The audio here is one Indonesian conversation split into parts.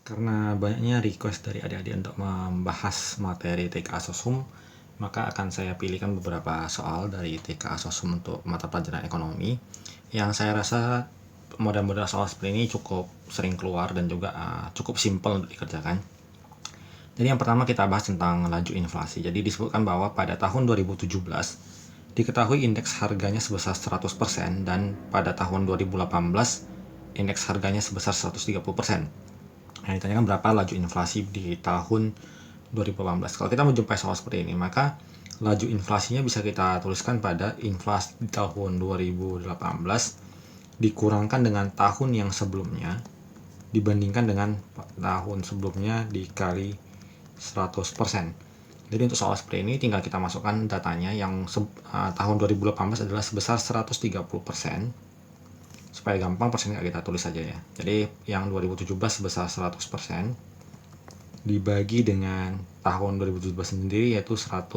Karena banyaknya request dari adik-adik untuk membahas materi TKA Sosum, maka akan saya pilihkan beberapa soal dari TKA Sosum untuk mata pelajaran ekonomi yang saya rasa model-model soal seperti ini cukup sering keluar dan juga cukup simpel untuk dikerjakan. Jadi yang pertama kita bahas tentang laju inflasi. Jadi disebutkan bahwa pada tahun 2017 diketahui indeks harganya sebesar 100% dan pada tahun 2018 indeks harganya sebesar 130%. Nah, ditanyakan berapa laju inflasi di tahun 2018. Kalau kita menjumpai soal seperti ini, maka laju inflasinya bisa kita tuliskan pada inflasi di tahun 2018 dikurangkan dengan tahun yang sebelumnya dibandingkan dengan tahun sebelumnya dikali 100%. Jadi untuk soal seperti ini tinggal kita masukkan datanya yang tahun 2018 adalah sebesar 130%. Supaya gampang persennya kita tulis saja ya. Jadi yang 2017 sebesar 100% dibagi dengan tahun 2017 sendiri yaitu 100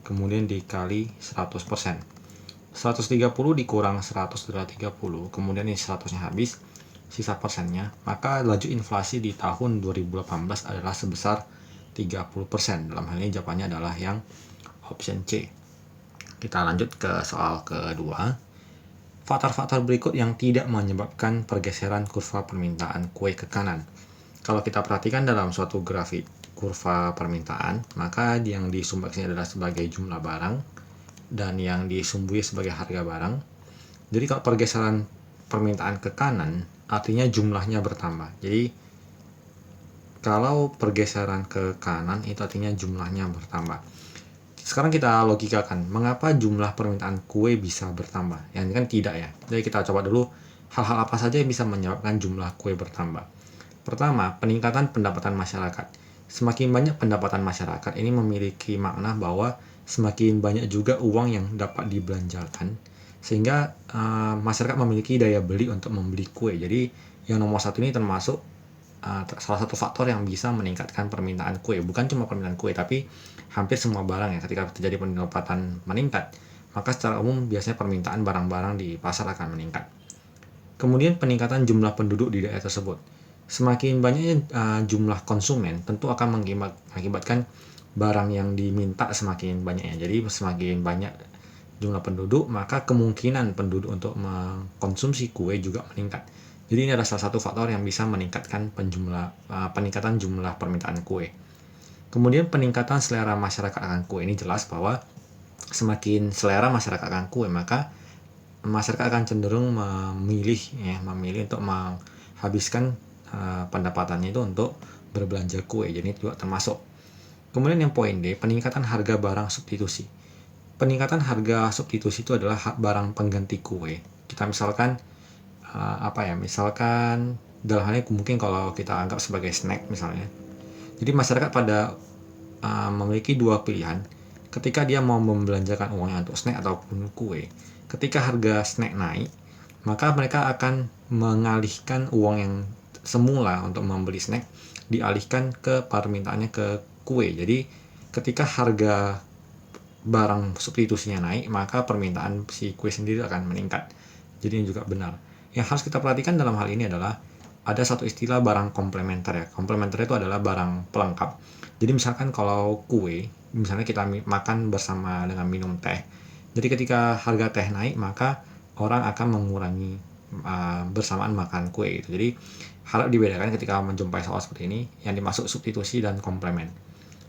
kemudian dikali 100%. 130 dikurang 100 adalah 30, kemudian ini 100-nya habis, sisa persennya, maka laju inflasi di tahun 2018 adalah sebesar 30%. Dalam hal ini jawabannya adalah yang option C. Kita lanjut ke soal kedua. Faktor-faktor berikut yang tidak menyebabkan pergeseran kurva permintaan kue ke kanan. Kalau kita perhatikan dalam suatu grafik kurva permintaan, maka yang disumbang sini adalah sebagai jumlah barang dan yang disumbui sebagai harga barang. Jadi kalau pergeseran permintaan ke kanan, artinya jumlahnya bertambah. Jadi kalau pergeseran ke kanan itu artinya jumlahnya bertambah. Sekarang kita logikakan, mengapa jumlah permintaan kue bisa bertambah? Yang ini kan tidak ya. Jadi kita coba dulu hal-hal apa saja yang bisa menyebabkan jumlah kue bertambah. Pertama, peningkatan pendapatan masyarakat. Semakin banyak pendapatan masyarakat, ini memiliki makna bahwa semakin banyak juga uang yang dapat dibelanjakan, sehingga masyarakat memiliki daya beli untuk membeli kue. Jadi yang nomor satu ini termasuk salah satu faktor yang bisa meningkatkan permintaan kue. Bukan cuma permintaan kue, tapi hampir semua barang ya. Ketika terjadi pendapatan meningkat, maka secara umum biasanya permintaan barang-barang di pasar akan meningkat. Kemudian peningkatan jumlah penduduk di daerah tersebut. Semakin banyaknya jumlah konsumen tentu akan mengakibatkan barang yang diminta semakin banyaknya. Jadi semakin banyak jumlah penduduk, maka kemungkinan penduduk untuk mengkonsumsi kue juga meningkat. Jadi ini adalah salah satu faktor yang bisa meningkatkan peningkatan jumlah permintaan kue. Kemudian peningkatan selera masyarakat akan kue. Ini jelas bahwa semakin selera masyarakat akan kue, maka masyarakat akan cenderung memilih untuk menghabiskan pendapatannya itu untuk berbelanja kue. Jadi itu juga termasuk. Kemudian yang poin D, peningkatan harga barang substitusi. Peningkatan harga substitusi itu adalah barang pengganti kue. Kita misalkan misalkan dalam hal ini mungkin kalau kita anggap sebagai snack misalnya. Jadi masyarakat pada memiliki dua pilihan ketika dia mau membelanjakan uangnya untuk snack ataupun kue. Ketika harga snack naik, maka mereka akan mengalihkan uang yang semula untuk membeli snack dialihkan ke permintaannya ke kue. Jadi ketika harga barang substitusinya naik, maka permintaan si kue sendiri akan meningkat. Jadi ini juga benar. Yang harus kita perhatikan dalam hal ini adalah ada satu istilah barang komplementer ya. Komplementer itu adalah barang pelengkap. Jadi misalkan kalau kue, misalnya kita makan bersama dengan minum teh. Jadi ketika harga teh naik, maka orang akan mengurangi bersamaan makan kue gitu. Jadi harap dibedakan ketika menjumpai soal seperti ini, yang dimaksud substitusi dan komplement.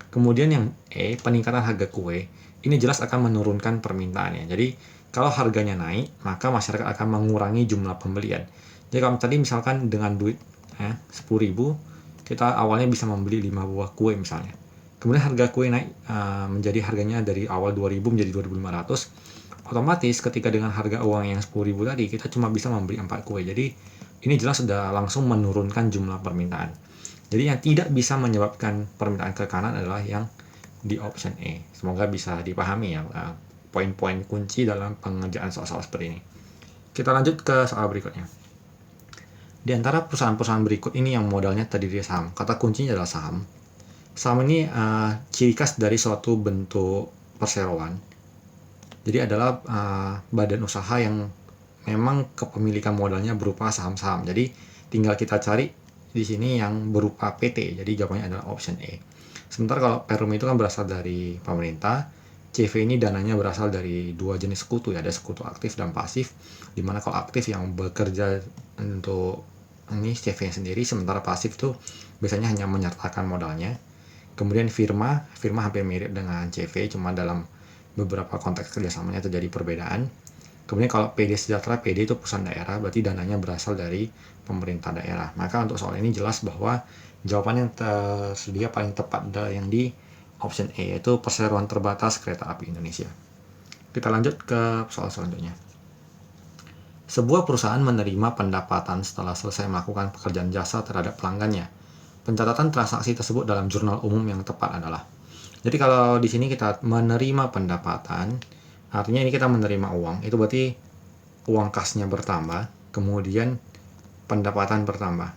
Kemudian yang E, peningkatan harga kue. Ini jelas akan menurunkan permintaannya. Jadi kalau harganya naik, maka masyarakat akan mengurangi jumlah pembelian. Jadi kalau tadi misalkan dengan duit 10.000, kita awalnya bisa membeli 5 buah kue misalnya. Kemudian harga kue naik menjadi harganya dari awal 2.000 menjadi 2.500. Otomatis ketika dengan harga uang yang 10.000 tadi, kita cuma bisa membeli 4 kue. Jadi ini jelas sudah langsung menurunkan jumlah permintaan. Jadi yang tidak bisa menyebabkan permintaan ke kanan adalah yang di option E. Semoga bisa dipahami ya poin-poin kunci dalam pengerjaan soal-soal seperti ini. Kita lanjut ke soal berikutnya. Di antara perusahaan-perusahaan berikut ini yang modalnya terdiri dari saham. Kata kuncinya adalah saham. Saham ini ciri khas dari suatu bentuk perseroan. Jadi adalah badan usaha yang memang kepemilikan modalnya berupa saham-saham. Jadi tinggal kita cari di sini yang berupa PT, jadi jawabannya adalah option E. Sementara kalau Perum itu kan berasal dari pemerintah, CV ini dananya berasal dari dua jenis sekutu ya, ada sekutu aktif dan pasif, dimana kalau aktif yang bekerja untuk ini CV sendiri, sementara pasif itu biasanya hanya menyertakan modalnya. Kemudian firma hampir mirip dengan CV, cuma dalam beberapa konteks kerjasamanya terjadi perbedaan. Kemudian kalau PD Sejahtera, PD itu perusahaan daerah, berarti dananya berasal dari pemerintah daerah. Maka untuk soal ini jelas bahwa jawaban yang tersedia paling tepat adalah yang di option A, yaitu perseroan terbatas kereta api Indonesia. Kita lanjut ke soal selanjutnya. Sebuah perusahaan menerima pendapatan setelah selesai melakukan pekerjaan jasa terhadap pelanggannya. Pencatatan transaksi tersebut dalam jurnal umum yang tepat adalah. Jadi kalau di sini kita menerima pendapatan, artinya ini kita menerima uang, itu berarti uang kasnya bertambah, kemudian pendapatan bertambah.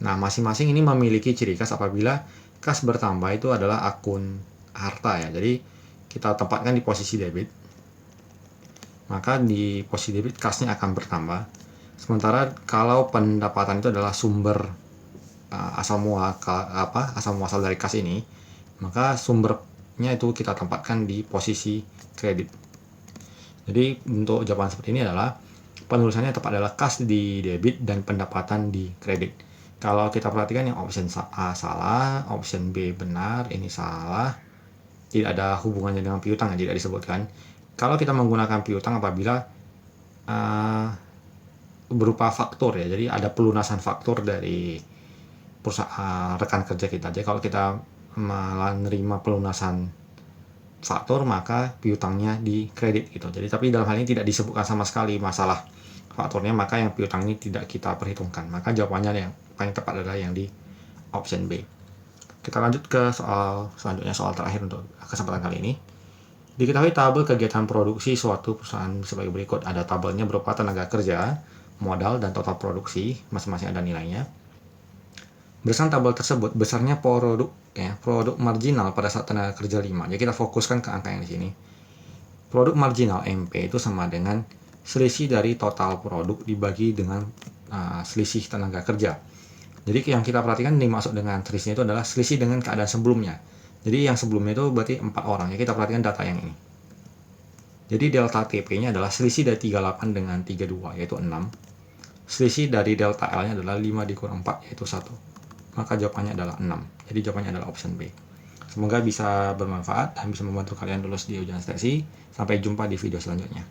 Nah, masing-masing ini memiliki ciri khas apabila kas bertambah itu adalah akun harta ya. Jadi kita tempatkan di posisi debit. Maka di posisi debit kasnya akan bertambah. Sementara kalau pendapatan itu adalah sumber asal muasal dari kas ini, maka sumbernya itu kita tempatkan di posisi kredit. Jadi untuk jawaban seperti ini adalah penulisannya tepat adalah kas di debit dan pendapatan di kredit. Kalau kita perhatikan yang option A salah, option B benar, ini salah. Tidak ada hubungannya dengan piutang, tidak disebutkan. Kalau kita menggunakan piutang apabila berupa faktur ya, jadi ada pelunasan faktur dari perusahaan rekan kerja kita. Jadi kalau kita menerima pelunasan faktur, maka piutangnya di kredit gitu. Jadi tapi dalam hal ini tidak disebutkan sama sekali masalah fakturnya, maka yang piutang ini tidak kita perhitungkan. Maka jawabannya yang paling tepat adalah yang di option B. Kita lanjut ke soal selanjutnya, soal terakhir untuk kesempatan kali ini. Diketahui tabel kegiatan produksi suatu perusahaan sebagai berikut. Ada tabelnya berupa tenaga kerja, modal, dan total produksi, masing-masing ada nilainya. Berdasarkan tabel tersebut, besarnya produk marginal pada saat tenaga kerja 5. Jadi kita fokuskan ke angka yang di sini. Produk marginal MP itu sama dengan selisih dari total produk dibagi dengan selisih tenaga kerja. Jadi yang kita perhatikan dimaksud dengan selisih itu adalah selisih dengan keadaan sebelumnya. Jadi yang sebelumnya itu berarti 4 orang. Ya kita perhatikan data yang ini. Jadi delta TP-nya adalah selisih dari 38 dengan 32, yaitu 6. Selisih dari delta L-nya adalah 5 dikurang 4, yaitu 1. Maka jawabannya adalah 6. Jadi jawabannya adalah option B. Semoga bisa bermanfaat dan bisa membantu kalian lulus di ujian seleksi. Sampai jumpa di video selanjutnya.